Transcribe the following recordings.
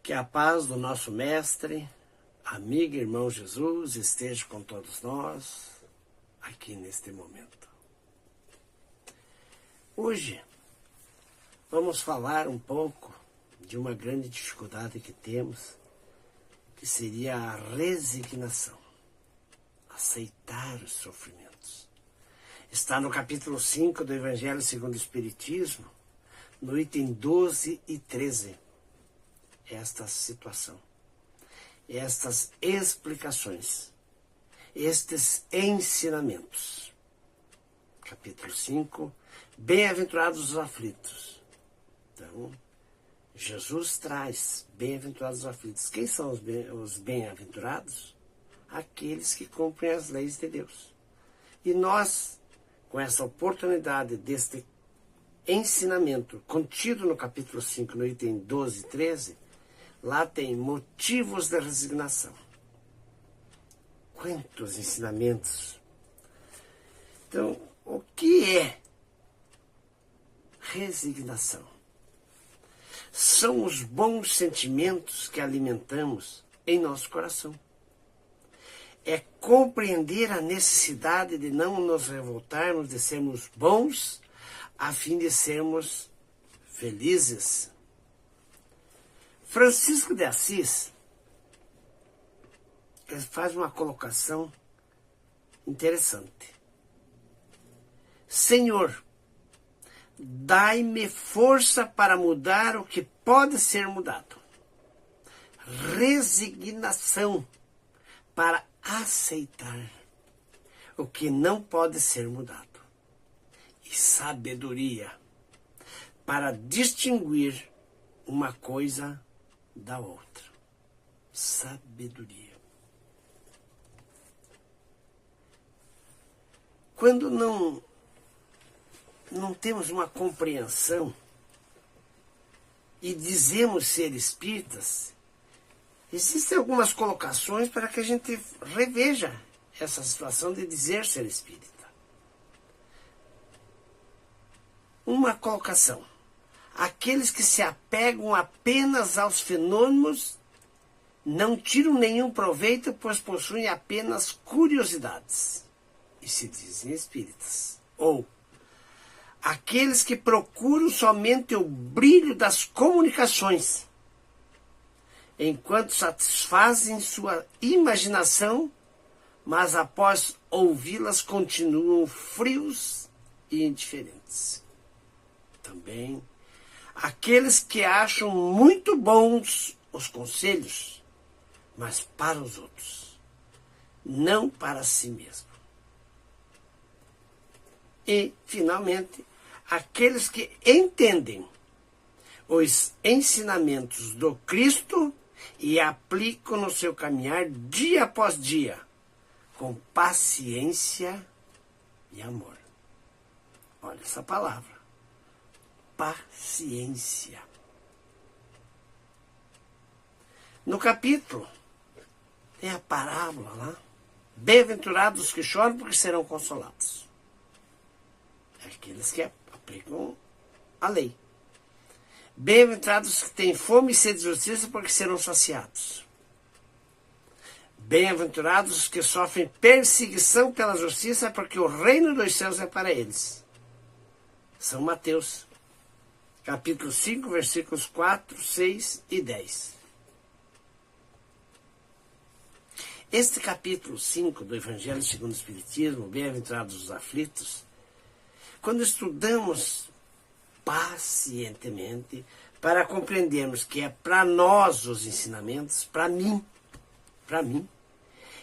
Que a paz do nosso Mestre, amigo e irmão Jesus, esteja com todos nós aqui neste momento. Hoje vamos falar um pouco de uma grande dificuldade que temos, que seria a resignação, aceitar os sofrimentos. Está no capítulo 5 do Evangelho segundo o Espiritismo, no item 12 e 13. Esta situação, estas explicações, estes ensinamentos. Capítulo 5, bem-aventurados os aflitos. Então, Jesus traz bem-aventurados os aflitos. Quem são os bem-aventurados? Aqueles que cumprem as leis de Deus. E nós, com essa oportunidade deste ensinamento contido no capítulo 5, no item 12 e 13, lá tem motivos da resignação. Quantos ensinamentos! Então, o que é resignação? São os bons sentimentos que alimentamos em nosso coração. É compreender a necessidade de não nos revoltarmos, de sermos bons, a fim de sermos felizes. Francisco de Assis, ele faz uma colocação interessante. Senhor, dai-me força para mudar o que pode ser mudado. Resignação para aceitar o que não pode ser mudado. E sabedoria para distinguir uma coisa da outra. Sabedoria. Quando não temos uma compreensão e dizemos ser espíritas, existem algumas colocações para que a gente reveja essa situação de dizer ser espírita. Uma colocação. Aqueles que se apegam apenas aos fenômenos não tiram nenhum proveito, pois possuem apenas curiosidades e se dizem espíritas. Ou aqueles que procuram somente o brilho das comunicações, enquanto satisfazem sua imaginação, mas após ouvi-las continuam frios e indiferentes. Também aqueles que acham muito bons os conselhos, mas para os outros, não para si mesmo. E, finalmente, aqueles que entendem os ensinamentos do Cristo e aplicam no seu caminhar dia após dia, com paciência e amor. Olha essa palavra. Paciência. No capítulo, tem a parábola lá. Bem-aventurados os que choram, porque serão consolados. É aqueles que aplicam a lei. Bem-aventurados os que têm fome e sede de justiça, porque serão saciados. Bem-aventurados os que sofrem perseguição pela justiça, porque o reino dos céus é para eles. São Mateus, capítulo 5, versículos 4, 6 e 10. Este capítulo 5 do Evangelho segundo o Espiritismo, bem-aventurados os aflitos, quando estudamos pacientemente, para compreendermos que é para nós os ensinamentos, para mim,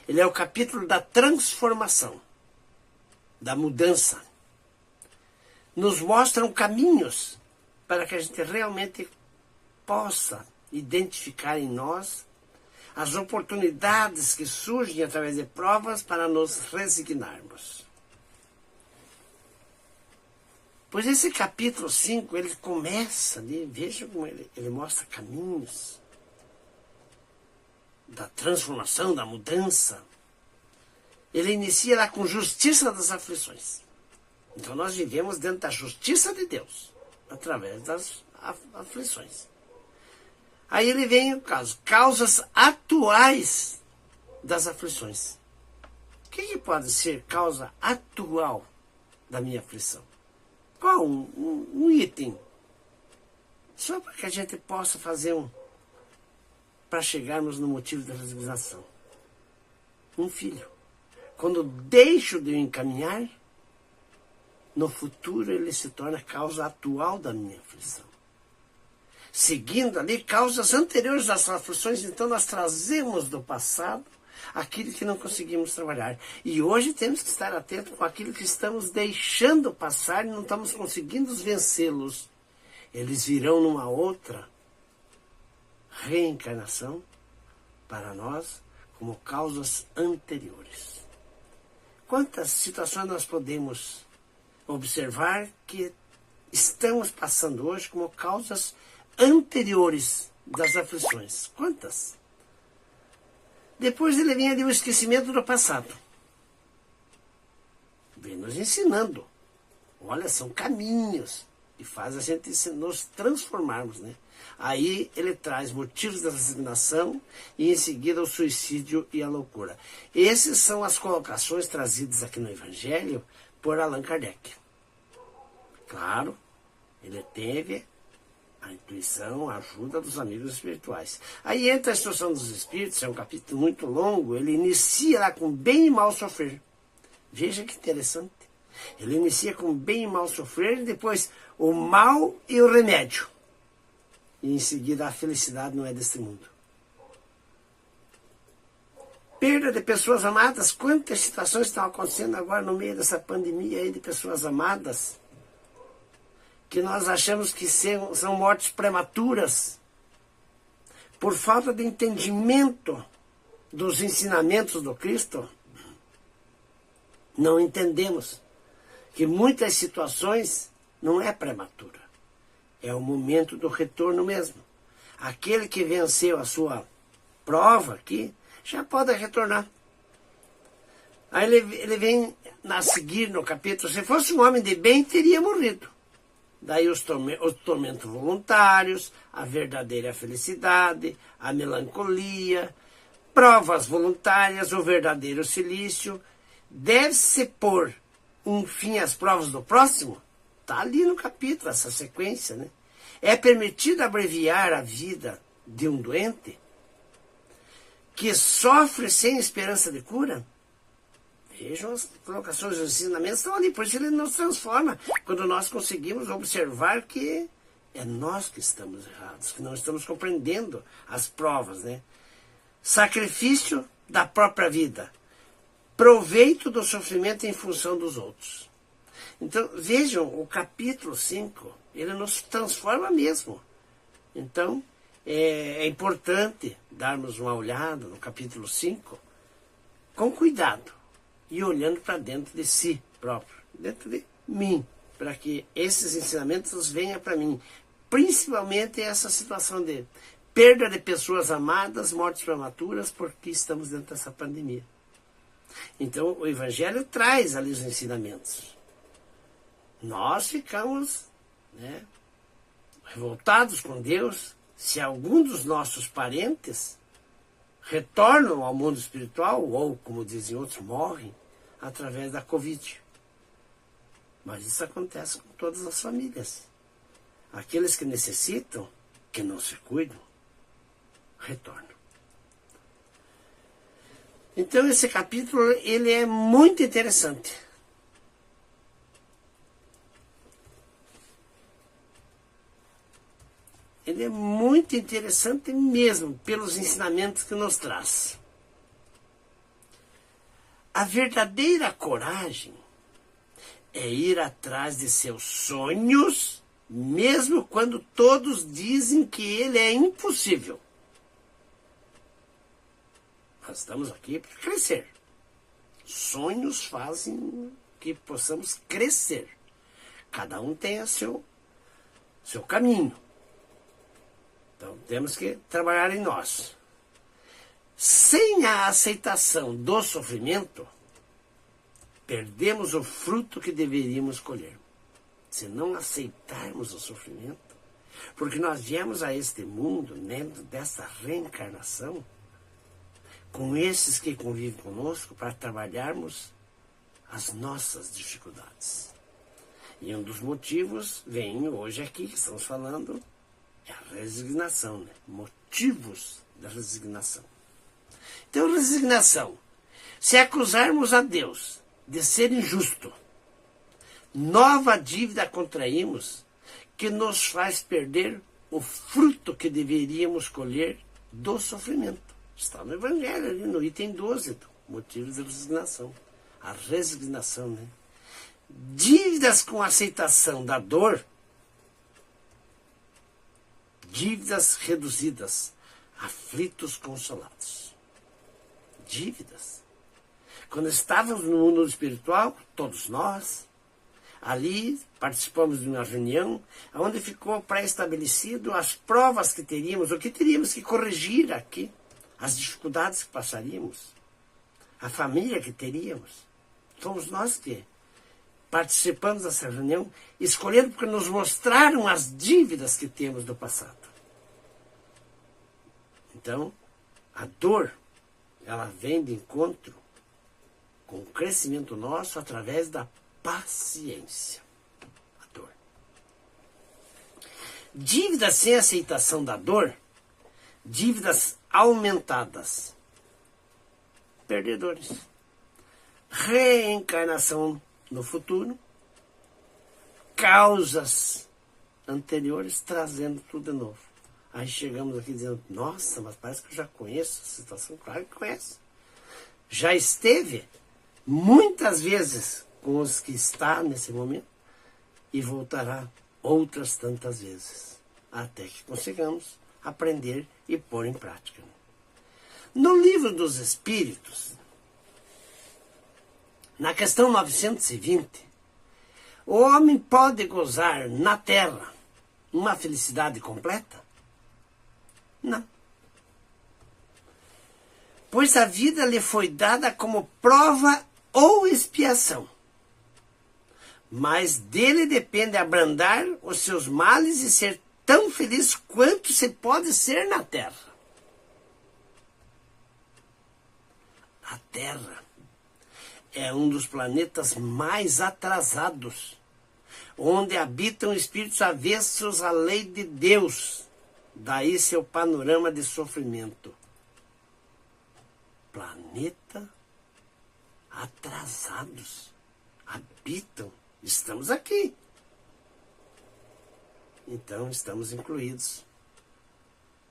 ele é o capítulo da transformação, da mudança. Nos mostram caminhos para que a gente realmente possa identificar em nós as oportunidades que surgem através de provas para nos resignarmos. Pois esse capítulo 5, ele começa ali, veja como ele mostra caminhos da transformação, da mudança. Ele inicia lá com justiça das aflições. Então nós vivemos dentro da justiça de Deus, através das aflições. Aí ele vem o caso, causas atuais das aflições. O que pode ser causa atual da minha aflição? Qual um item? Só para que a gente possa fazer para chegarmos no motivo da resignação. Um filho. Quando deixo de o encaminhar, no futuro ele se torna causa atual da minha aflição. Seguindo ali causas anteriores às aflições, então nós trazemos do passado aquilo que não conseguimos trabalhar. E hoje temos que estar atentos com aquilo que estamos deixando passar e não estamos conseguindo vencê-los. Eles virão numa outra reencarnação para nós como causas anteriores. Quantas situações nós podemos observar que estamos passando hoje como causas anteriores das aflições? Quantas? Depois ele vem ali o esquecimento do passado. Vem nos ensinando. Olha, são caminhos que faz a gente nos transformarmos, né? Aí ele traz motivos da resignação e em seguida o suicídio e a loucura. Essas são as colocações trazidas aqui no Evangelho por Allan Kardec. Claro, ele teve a intuição, a ajuda dos amigos espirituais. Aí entra a instrução dos espíritos, é um capítulo muito longo, ele inicia lá com bem e mal sofrer. Veja que interessante. Ele inicia com bem e mal sofrer, e depois o mal e o remédio. E em seguida a felicidade não é deste mundo. Perda de pessoas amadas. Quantas situações estão acontecendo agora no meio dessa pandemia aí de pessoas amadas, que nós achamos que são mortes prematuras, por falta de entendimento dos ensinamentos do Cristo. Não entendemos que muitas situações não é prematura. É o momento do retorno mesmo. Aquele que venceu a sua prova aqui, já pode retornar. Aí ele vem a seguir no capítulo, se fosse um homem de bem, teria morrido. Daí os tormentos voluntários, a verdadeira felicidade, a melancolia, provas voluntárias, o verdadeiro silício. Deve-se pôr um fim às provas do próximo? Está ali no capítulo, essa sequência, né? É permitido abreviar a vida de um doente que sofre sem esperança de cura? Vejam as colocações, os ensinamentos estão ali, por isso ele nos transforma. Quando nós conseguimos observar que é nós que estamos errados, que não estamos compreendendo as provas, né? Sacrifício da própria vida. Proveito do sofrimento em função dos outros. Então, vejam, o capítulo 5, ele nos transforma mesmo. Então, é importante darmos uma olhada no capítulo 5 com cuidado e olhando para dentro de si próprio, dentro de mim, para que esses ensinamentos venham para mim. Principalmente essa situação de perda de pessoas amadas, mortes prematuras, porque estamos dentro dessa pandemia. Então, o Evangelho traz ali os ensinamentos. Nós ficamos, né, revoltados com Deus se algum dos nossos parentes retornam ao mundo espiritual, ou, como dizem outros, morrem através da Covid. Mas isso acontece com todas as famílias. Aqueles que necessitam, que não se cuidam, retornam. Então esse capítulo ele é muito interessante. Ele é muito interessante mesmo pelos ensinamentos que nos traz. A verdadeira coragem é ir atrás de seus sonhos, mesmo quando todos dizem que ele é impossível. Nós estamos aqui para crescer. Sonhos fazem que possamos crescer. Cada um tem o seu caminho. Então temos que trabalhar em nós. Sem a aceitação do sofrimento, perdemos o fruto que deveríamos colher. Se não aceitarmos o sofrimento, Porque nós viemos a este mundo, dentro dessa reencarnação, com esses que convivem conosco, para trabalharmos as nossas dificuldades. E um dos motivos vem hoje aqui, que estamos falando, é a resignação, né? Motivos da resignação. Então, resignação. Se acusarmos a Deus de ser injusto, nova dívida contraímos que nos faz perder o fruto que deveríamos colher do sofrimento. Está no Evangelho, ali no item 12, então, motivos de resignação. A resignação, né? Dívidas com aceitação da dor, dívidas reduzidas, aflitos consolados. Dívidas. Quando estávamos no mundo espiritual, todos nós, ali participamos de uma reunião onde ficou pré-estabelecido as provas que teríamos, o que teríamos que corrigir aqui, as dificuldades que passaríamos, a família que teríamos. Fomos nós que participamos dessa reunião, escolhendo porque nos mostraram as dívidas que temos do passado. Então, a dor, ela vem de encontro com o crescimento nosso através da paciência. A dor. Dívidas sem aceitação da dor, dívidas aumentadas, perdedores. Reencarnação no futuro, causas anteriores trazendo tudo de novo. Aí chegamos aqui dizendo, nossa, mas parece que eu já conheço a situação. Claro que conhece. Já esteve muitas vezes com os que está nesse momento e voltará outras tantas vezes, até que consigamos aprender e pôr em prática. No livro dos Espíritos, na questão 920, o homem pode gozar na Terra uma felicidade completa? Não. Pois a vida lhe foi dada como prova ou expiação. Mas dele depende abrandar os seus males e ser tão feliz quanto se pode ser na Terra. A Terra é um dos planetas mais atrasados, onde habitam espíritos avessos à lei de Deus. Daí seu panorama de sofrimento. Planeta atrasados. Habitam. Estamos aqui. Então estamos incluídos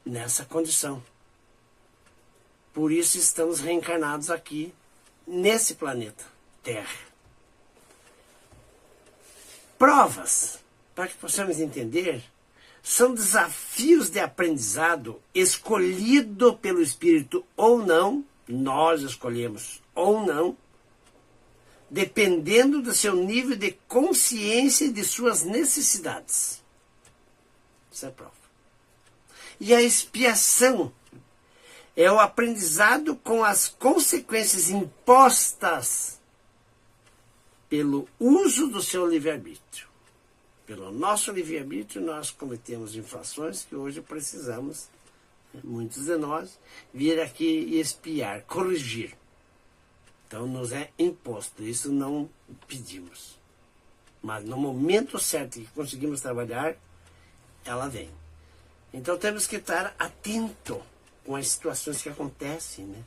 nessa condição. Por isso estamos reencarnados aqui, nesse planeta Terra. Provas, para que possamos entender, são desafios de aprendizado escolhido pelo Espírito ou não, nós escolhemos ou não, dependendo do seu nível de consciência e de suas necessidades. Isso é prova. E a expiação é o aprendizado com as consequências impostas pelo uso do seu livre-arbítrio. Pelo nosso livre-arbítrio, nós cometemos infrações que hoje precisamos, muitos de nós, vir aqui e expiar, corrigir. Então, nos é imposto, isso não pedimos. Mas no momento certo que conseguimos trabalhar, ela vem. Então, temos que estar atento com as situações que acontecem, né?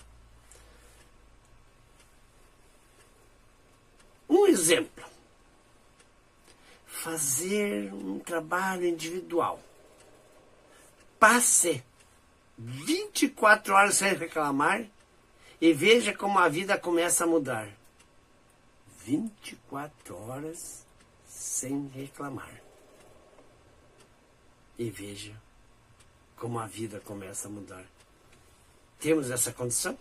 Um exemplo. Fazer um trabalho individual. Passe 24 horas sem reclamar e veja como a vida começa a mudar. 24 horas sem reclamar. E veja como a vida começa a mudar. Temos essa condição?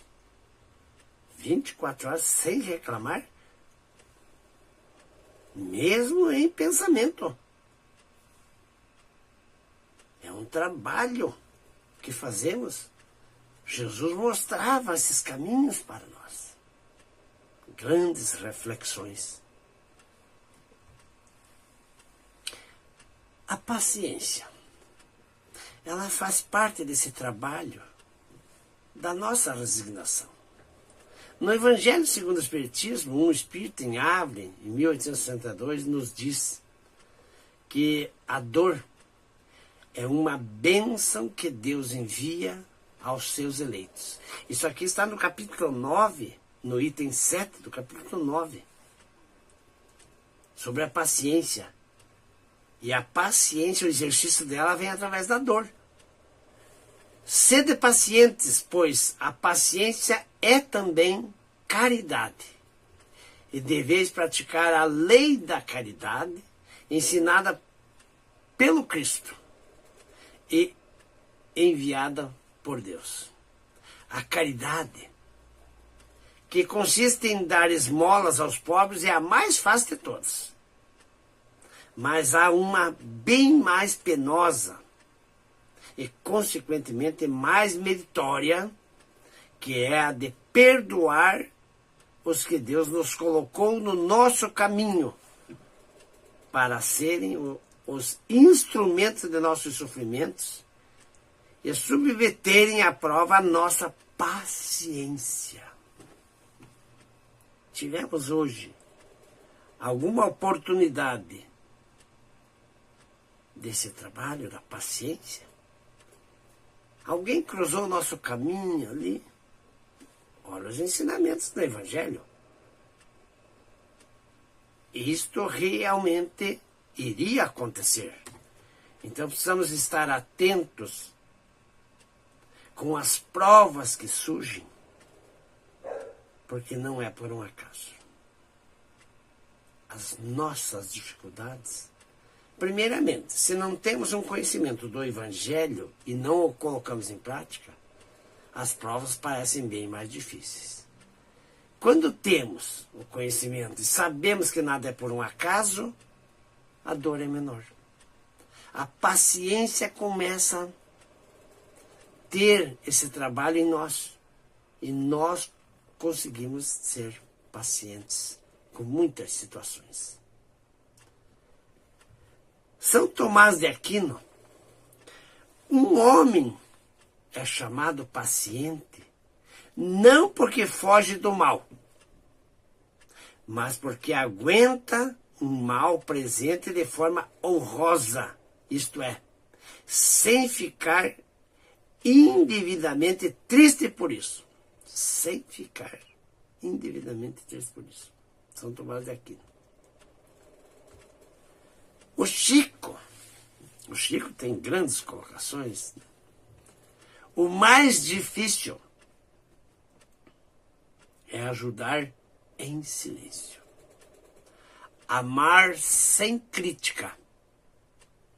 24 horas sem reclamar? Mesmo em pensamento. É um trabalho que fazemos. Jesus mostrava esses caminhos para nós. Grandes reflexões. A paciência. ela faz parte desse trabalho da nossa resignação. No Evangelho segundo o Espiritismo, um espírito em Ávila, em 1862, nos diz que a dor é uma bênção que Deus envia aos seus eleitos. Isso aqui está no capítulo 9, no item 7 do capítulo 9, sobre a paciência. E a paciência, o exercício dela vem através da dor. Sede pacientes, pois a paciência é também caridade. E deveis praticar a lei da caridade, ensinada pelo Cristo e enviada por Deus. A caridade, que consiste em dar esmolas aos pobres, é a mais fácil de todas. Mas há uma bem mais penosa e, consequentemente, mais meritória, que é a de perdoar os que Deus nos colocou no nosso caminho para serem os instrumentos de nossos sofrimentos e submeterem à prova a nossa paciência. Tivemos hoje alguma oportunidade desse trabalho da paciência? Alguém cruzou o nosso caminho ali? Olha os ensinamentos do Evangelho. Isto realmente iria acontecer. Então precisamos estar atentos com as provas que surgem, porque não é por um acaso. As nossas dificuldades, primeiramente, se não temos um conhecimento do Evangelho e não o colocamos em prática, as provas parecem bem mais difíceis. Quando temos o conhecimento e sabemos que nada é por um acaso, a dor é menor. A paciência começa a ter esse trabalho em nós. E nós conseguimos ser pacientes com muitas situações. São Tomás de Aquino, um homem é chamado paciente, não porque foge do mal, mas porque aguenta um mal presente de forma honrosa, isto é, sem ficar indevidamente triste por isso. Sem ficar indevidamente triste por isso. São Tomás de Aquino. O Chico tem grandes colocações. O mais difícil é ajudar em silêncio. Amar sem crítica.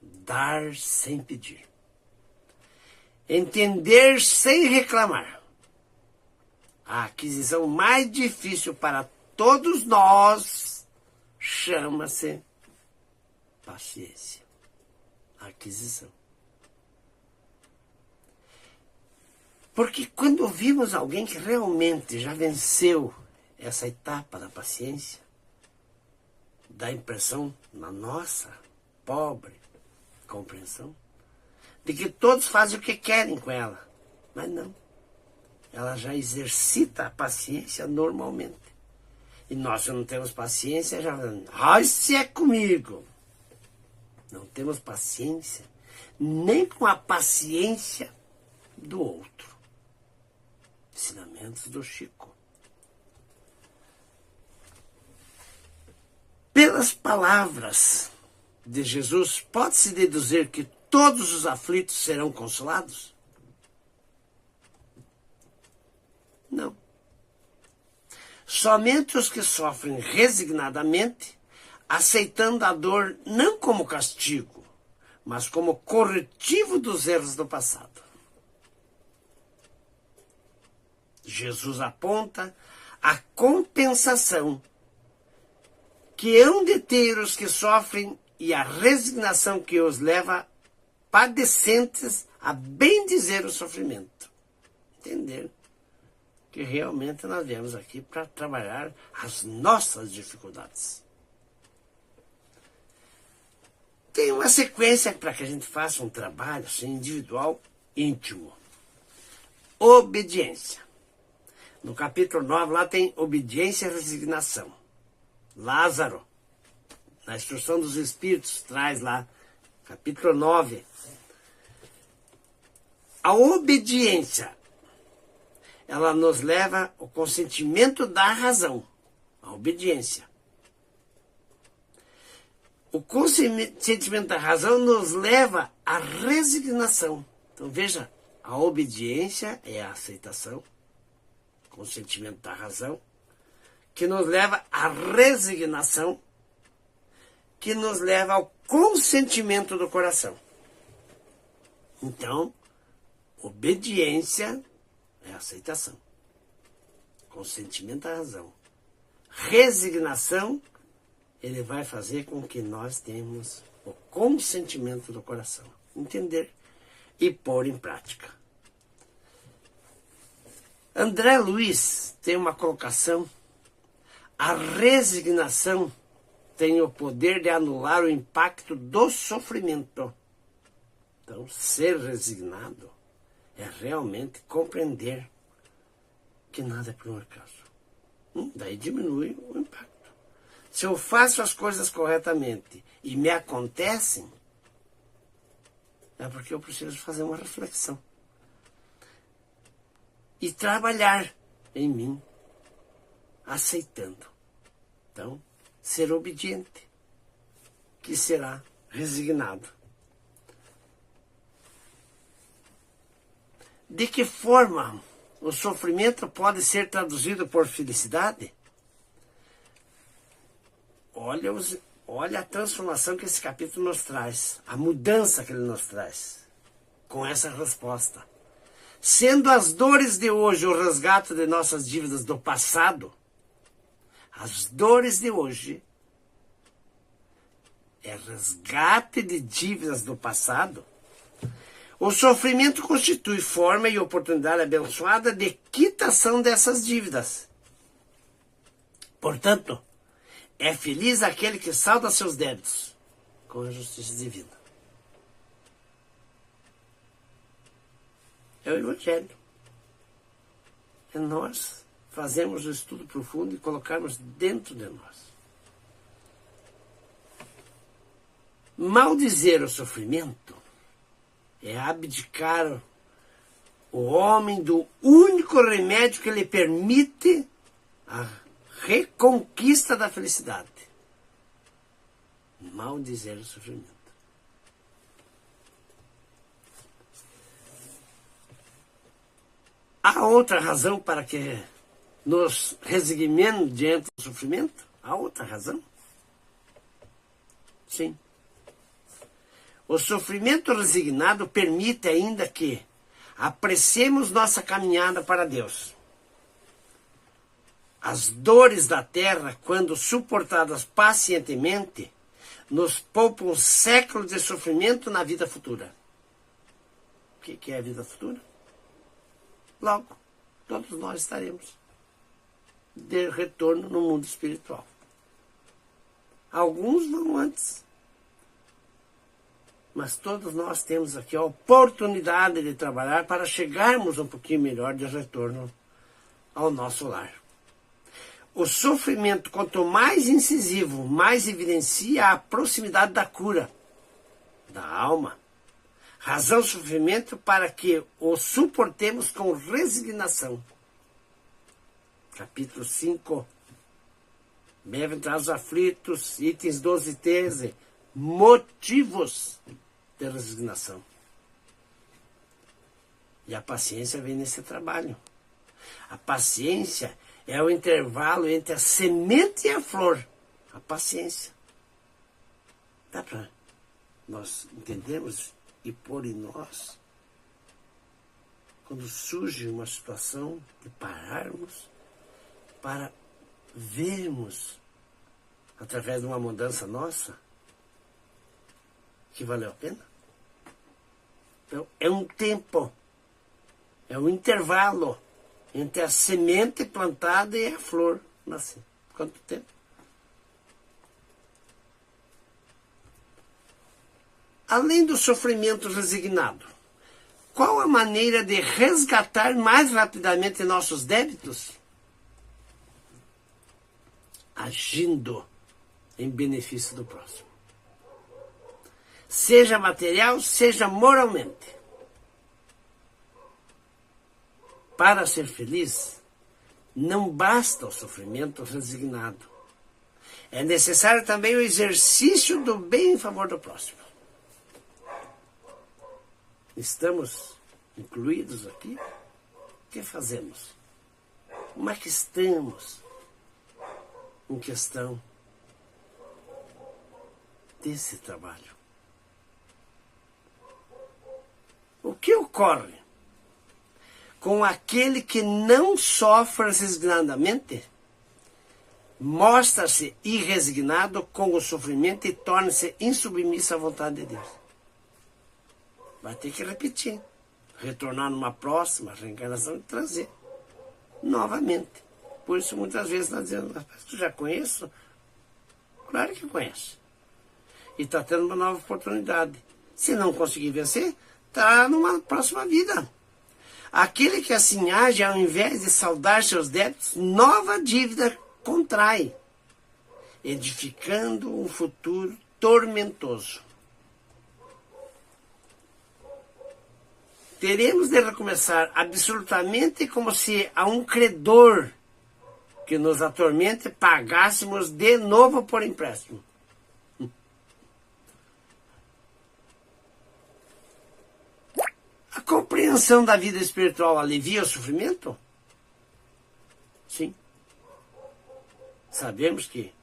Dar sem pedir. Entender sem reclamar. A aquisição mais difícil para todos nós chama-se paciência. Aquisição. Porque quando vimos alguém que realmente já venceu essa etapa da paciência, dá a impressão, na nossa pobre compreensão, de que todos fazem o que querem com ela. Mas não. Ela já exercita a paciência normalmente. E nós, se não temos paciência, já falamos, ai, se é comigo. Não temos paciência nem com a paciência do outro. Ensinamentos do Chico. Pelas palavras de Jesus, pode-se deduzir que todos os aflitos serão consolados? Não. Somente os que sofrem resignadamente, aceitando a dor não como castigo, mas como corretivo dos erros do passado. Jesus aponta a compensação que hão de ter os que sofrem e a resignação que os leva padecentes a bem dizer o sofrimento. Entender que realmente nós viemos aqui para trabalhar as nossas dificuldades. tem uma sequência para que a gente faça um trabalho assim, individual, íntimo. Obediência. No capítulo 9, lá tem obediência e resignação. Lázaro, na instrução dos Espíritos, traz lá, capítulo 9. A obediência, ela nos leva ao consentimento da razão, a obediência. O consentimento da razão nos leva à resignação. Então veja, a obediência é a aceitação, consentimento da razão, que nos leva à resignação, que nos leva ao consentimento do coração. Então, obediência é aceitação, consentimento da razão. Resignação, ele vai fazer com que nós tenhamos o consentimento do coração. Entender e pôr em prática. André Luiz tem uma colocação: a resignação tem o poder de anular o impacto do sofrimento. Então, ser resignado é realmente compreender que nada é por um acaso. Daí diminui o impacto. Se eu faço as coisas corretamente e me acontecem, é porque eu preciso fazer uma reflexão. E trabalhar em mim, aceitando. Então, ser obediente, que será resignado. De que forma o sofrimento pode ser traduzido por felicidade? Olha a transformação que esse capítulo nos traz, a mudança que ele nos traz, com essa resposta. Sendo as dores de hoje o resgate de nossas dívidas do passado, as dores de hoje é resgate de dívidas do passado, o sofrimento constitui forma e oportunidade abençoada de quitação dessas dívidas. Portanto, é feliz aquele que salda seus débitos com a justiça divina. É o Evangelho. É nós fazermos o estudo profundo e colocarmos dentro de nós. Maldizer o sofrimento é abdicar o homem do único remédio que lhe permite a reconquista da felicidade. Maldizer o sofrimento. Há outra razão para que nos resignemos diante do sofrimento? Há outra razão? Sim. O sofrimento resignado permite ainda que apreciemos nossa caminhada para Deus. As dores da terra, quando suportadas pacientemente, nos poupam um século de sofrimento na vida futura. O que é a vida futura? Logo, todos nós estaremos de retorno no mundo espiritual. Alguns vão antes, mas todos nós temos aqui a oportunidade de trabalhar para chegarmos um pouquinho melhor de retorno ao nosso lar. O sofrimento, quanto mais incisivo, mais evidencia a proximidade da cura da alma. Razão do sofrimento para que o suportemos com resignação. Capítulo 5. Bem-aventurados aflitos, itens 12 e 13. Motivos de resignação. E a paciência vem nesse trabalho. A paciência é o intervalo entre a semente e a flor. A paciência. Dá para nós entendermos e pôr em nós, quando surge uma situação, de pararmos para vermos, através de uma mudança nossa, que valeu a pena? Então, é um tempo, é um intervalo entre a semente plantada e a flor nascer. Quanto tempo? além do sofrimento resignado, qual a maneira de resgatar mais rapidamente nossos débitos? Agindo em benefício do próximo. Seja material, seja moralmente. Para ser feliz, não basta o sofrimento resignado. É necessário também o exercício do bem em favor do próximo. Estamos incluídos aqui? O que fazemos? Como é que estamos em questão desse trabalho? O que ocorre com aquele que não sofre resignadamente? Mostra-se irresignado com o sofrimento e torna-se insubmisso à vontade de Deus. Vai ter que repetir. Retornar numa próxima reencarnação e trazer novamente. Por isso, muitas vezes, nós dizemos, eu já conheço? Claro que conhece. E está tendo uma nova oportunidade. Se não conseguir vencer, está numa próxima vida. Aquele que assim age, ao invés de saldar seus débitos, nova dívida contrai, edificando um futuro tormentoso. Teremos de recomeçar absolutamente como se a um credor que nos atormente pagássemos de novo por empréstimo. A compreensão da vida espiritual alivia o sofrimento? Sim. Sabemos que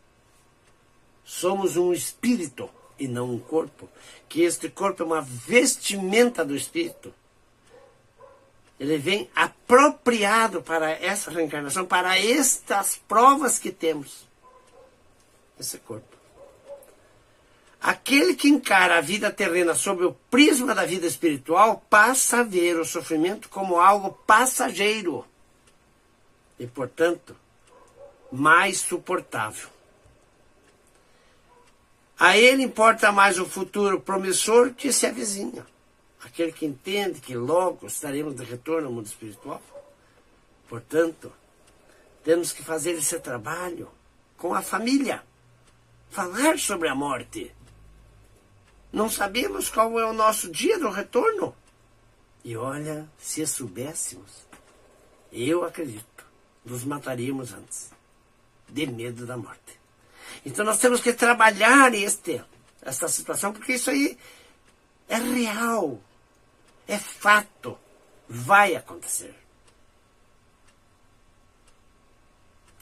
somos um espírito e não um corpo, que este corpo é uma vestimenta do espírito. Ele vem apropriado para essa reencarnação, para estas provas que temos. Esse corpo. Aquele que encara a vida terrena sob o prisma da vida espiritual passa a ver o sofrimento como algo passageiro e, portanto, mais suportável. A ele importa mais o futuro promissor que se avizinha. Aquele que entende que logo estaremos de retorno ao mundo espiritual. Portanto, temos que fazer esse trabalho com a família. Falar sobre a morte. Não sabemos qual é o nosso dia do retorno. E olha, se soubéssemos, eu acredito, nos mataríamos antes, de medo da morte. Então nós temos que trabalhar esta situação, porque isso aí é real, é fato, vai acontecer.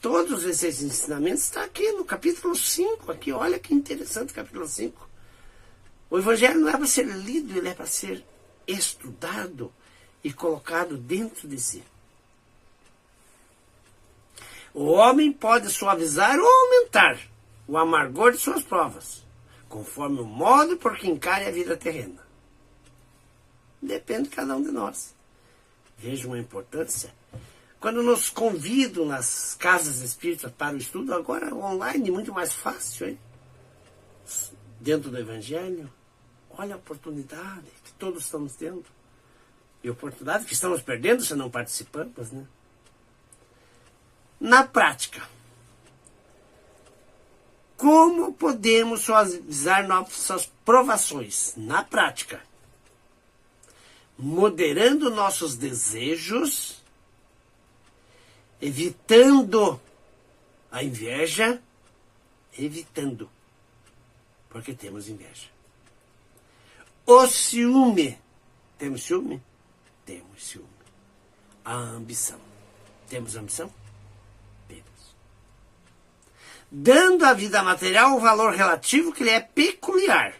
Todos esses ensinamentos estão aqui no capítulo 5, aqui, olha que interessante o capítulo 5. O Evangelho não é para ser lido, ele é para ser estudado e colocado dentro de si. O homem pode suavizar ou aumentar o amargor de suas provas, conforme o modo por que encare a vida terrena. Depende de cada um de nós. Vejam a importância. Quando nos convidam nas casas espíritas para o estudo, agora online, muito mais fácil, hein? Dentro do Evangelho, olha a oportunidade que todos estamos tendo. E a oportunidade que estamos perdendo se não participamos, né? Na prática, como podemos suavizar nossas provações? Na prática, moderando nossos desejos, evitando a inveja, porque temos inveja. O ciúme, temos ciúme? Temos ciúme. A ambição, temos ambição? Temos. Dando à vida material o valor relativo que lhe é peculiar,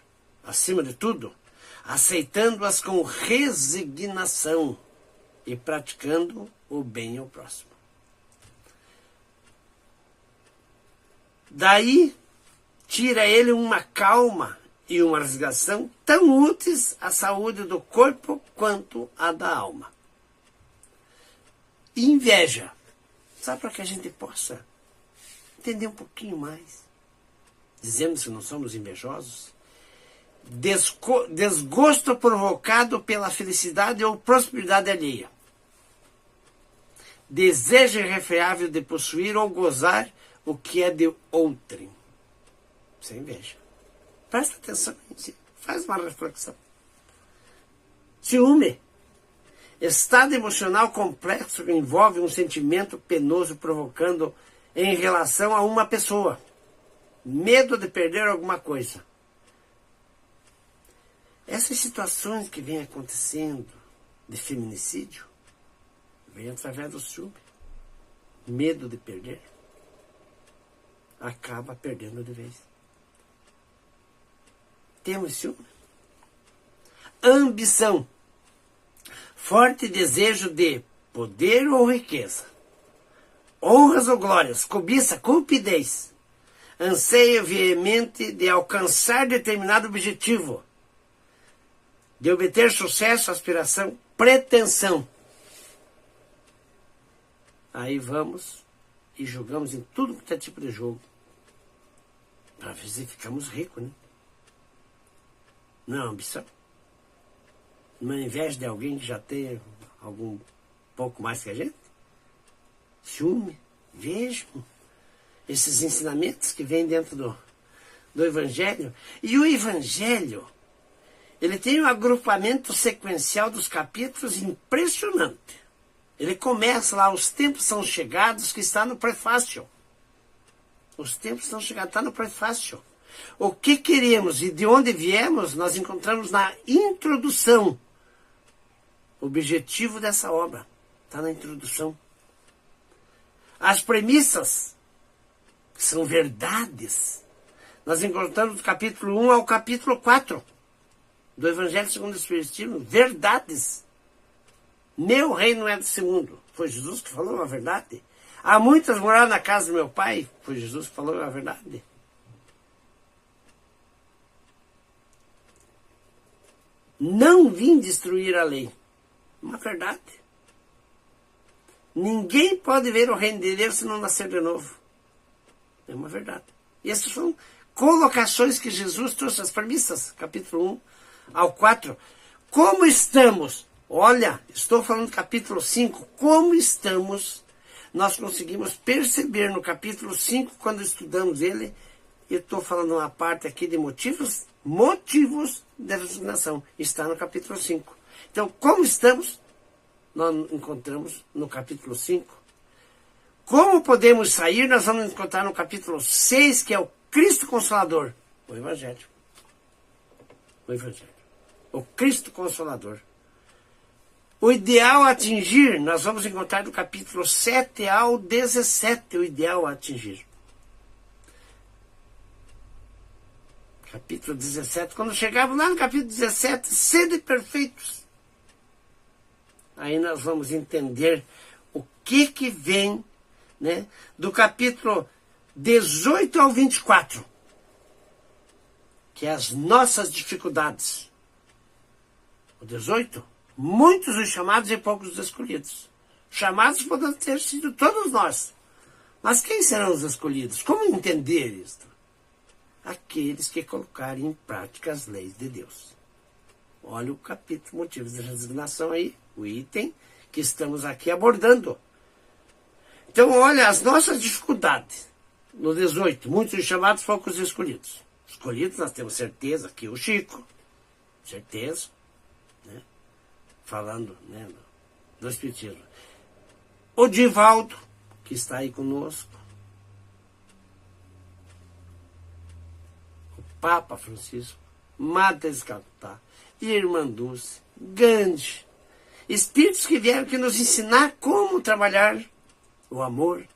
acima de tudo, aceitando-as com resignação e praticando o bem ao próximo. Daí, tira ele uma calma e uma resignação tão úteis à saúde do corpo quanto à da alma. Inveja. Sabe, para que a gente possa entender um pouquinho mais. Dizemos que não somos invejosos. desgosto provocado pela felicidade ou prosperidade alheia. Desejo irrefreável de possuir ou gozar o que é de outrem. Isso é inveja. Presta atenção em si. Faz uma reflexão. Ciúme. Estado emocional complexo que envolve um sentimento penoso provocando em relação a uma pessoa. Medo de perder alguma coisa. Essas situações que vêm acontecendo de feminicídio vêm através do ciúme. Medo de perder. Acaba perdendo de vez. Temos ciúme. Ambição. Forte desejo de poder ou riqueza. Honras ou glórias. Cobiça, cupidez. Anseio veemente de alcançar determinado objetivo. De obter sucesso, aspiração, pretensão. Aí vamos e jogamos em tudo que é tipo de jogo. Para ver se ficamos ricos, né? Não é ambição. Não é inveja de alguém que já tem algum pouco mais que a gente? Ciúme. Vejam esses ensinamentos que vêm dentro do Evangelho. E o Evangelho, ele tem um agrupamento sequencial dos capítulos impressionante. Ele começa lá, os tempos são chegados, que está no prefácio. Os tempos são chegados, está no prefácio. O que queremos e de onde viemos, nós encontramos na introdução. O objetivo dessa obra está na introdução. As premissas, que são verdades, nós encontramos do capítulo 1 ao capítulo 4 do Evangelho segundo o Espiritismo, verdades. Meu reino é desse mundo. Foi Jesus que falou a verdade. Há muitas moradas na casa do meu pai. Foi Jesus que falou a verdade. Não vim destruir a lei. Uma verdade. Ninguém pode ver o reino de Deus se não nascer de novo. É uma verdade. E essas são colocações que Jesus trouxe, as premissas, capítulo 1 ao 4. Como estamos? Olha, estou falando do capítulo 5. Como estamos? Nós conseguimos perceber no capítulo 5, quando estudamos ele, eu estou falando uma parte aqui de motivos da resignação. Está no capítulo 5. Então, como estamos? Nós encontramos no capítulo 5. Como podemos sair? Nós vamos encontrar no capítulo 6, que é o Cristo Consolador. O Evangelho. O Evangelho. O Cristo Consolador. O ideal a atingir, nós vamos encontrar do capítulo 7 ao 17, o ideal a atingir. Capítulo 17, quando chegamos lá no capítulo 17, sede perfeitos. Aí nós vamos entender o que vem, né, do capítulo 18 ao 24, que é as nossas dificuldades. O 18, muitos os chamados e poucos os escolhidos. Chamados podem ter sido todos nós. Mas quem serão os escolhidos? Como entender isto? Aqueles que colocarem em prática as leis de Deus. Olha o capítulo Motivos de Resignação aí, o item que estamos aqui abordando. Então, olha as nossas dificuldades. No 18, muitos os chamados, poucos os escolhidos. Escolhidos, nós temos certeza que o Chico, certeza, né? Falando, né, do Espiritismo. O Divaldo, que está aí conosco. O Papa Francisco. Madre de Calcutá. Irmã Dulce. Gandhi. Espíritos que vieram que nos ensinar como trabalhar o amor.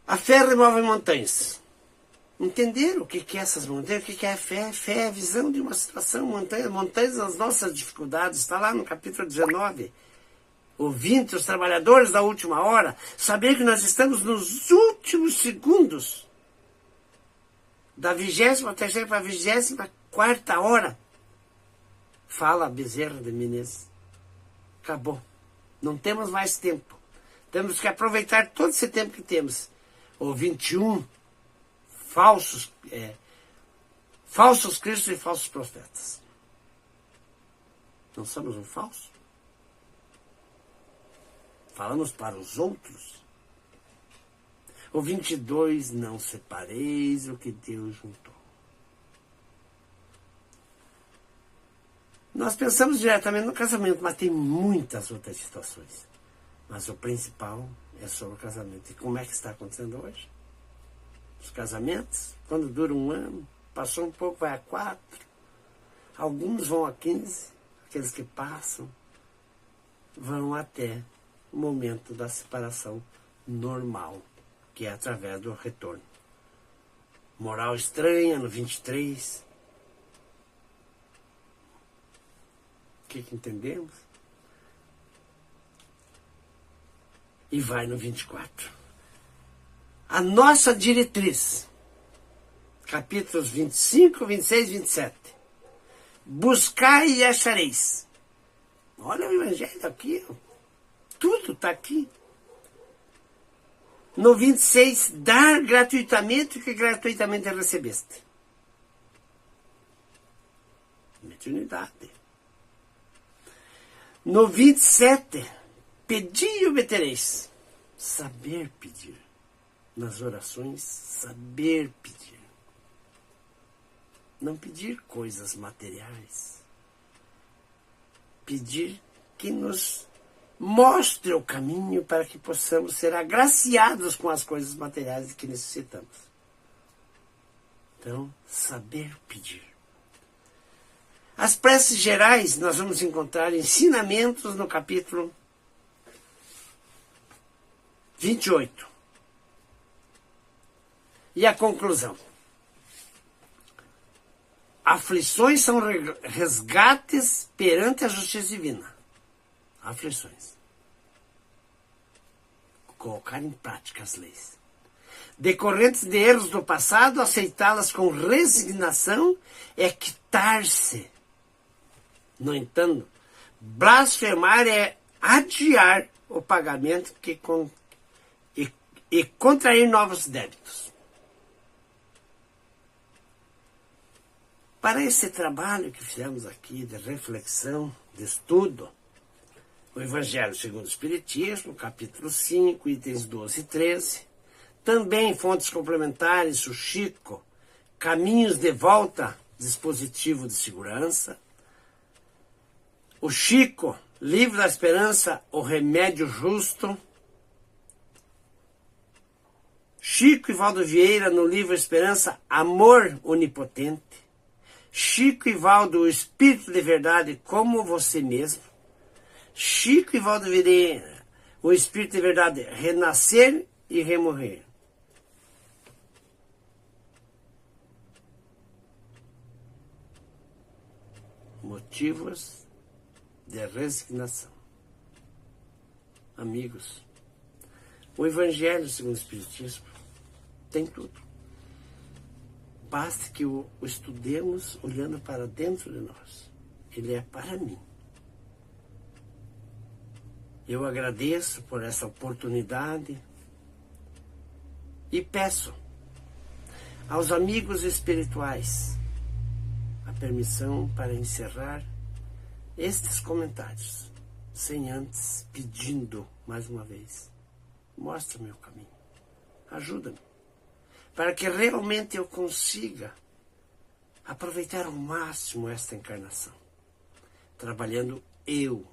A fé remove montanhas. Entenderam o que é essas montanhas? O que é a fé? Fé é a visão de uma situação. Montanhas das nossas dificuldades. Está lá no capítulo 19. O 20, os trabalhadores da última hora. Saber que nós estamos nos últimos segundos da 23ª para a 24ª hora. Fala Bezerra de Menezes. Acabou. Não temos mais tempo. Temos que aproveitar todo esse tempo que temos. O 21 falsos cristos e falsos profetas. Não somos um falso? Falamos para os outros. O 22, não separeis o que Deus juntou. Nós pensamos diretamente no casamento, mas tem muitas outras situações. Mas o principal é sobre o casamento. E como é que está acontecendo hoje? Os casamentos, quando duram um ano, passou um pouco, vai a 4. Alguns vão a 15. Aqueles que passam vão até o momento da separação normal, que é através do retorno. Moral estranha no 23. O que entendemos? E vai no 24. A nossa diretriz, capítulos 25, 26 e 27. Buscai e achareis. Olha o evangelho aqui. Tudo está aqui. No 26, dar gratuitamente o que gratuitamente recebeste. Mediunidade. No 27, pedi e obtereis. Saber pedir. Nas orações, saber pedir. Não pedir coisas materiais. Pedir que nos mostre o caminho para que possamos ser agraciados com as coisas materiais que necessitamos. Então, saber pedir. As preces gerais, nós vamos encontrar ensinamentos no capítulo 28. E a conclusão. Aflições são resgates perante a justiça divina. Aflições. Colocar em prática as leis. Decorrentes de erros do passado, aceitá-las com resignação é quitar-se. No entanto, blasfemar é adiar o pagamento e contrair novos débitos. Para esse trabalho que fizemos aqui de reflexão, de estudo, o Evangelho segundo o Espiritismo, capítulo 5, itens 12 e 13, também fontes complementares, o Chico, Caminhos de Volta, dispositivo de segurança, o Chico, Livro da Esperança, o Remédio Justo, Chico e Valdo Vieira, no livro Esperança, Amor Onipotente, Chico e Valdo, o Espírito de Verdade como você mesmo, Chico e Valdo Vieira, o Espírito de Verdade, Renascer e Remorrer. Motivos de resignação. Amigos, o Evangelho segundo o Espiritismo tem tudo. Basta que o estudemos olhando para dentro de nós. Ele é para mim. Eu agradeço por essa oportunidade e peço aos amigos espirituais a permissão para encerrar estes comentários, sem antes pedindo mais uma vez: mostra-me o caminho, ajuda-me, para que realmente eu consiga aproveitar ao máximo esta encarnação, trabalhando eu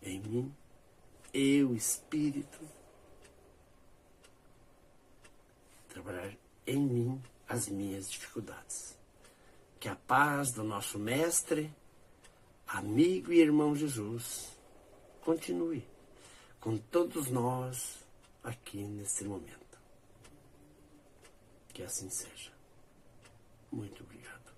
em mim, eu espírito, trabalhar em mim as minhas dificuldades. Que a paz do nosso Mestre, amigo e irmão Jesus, continue com todos nós aqui nesse momento. Que assim seja. Muito obrigado.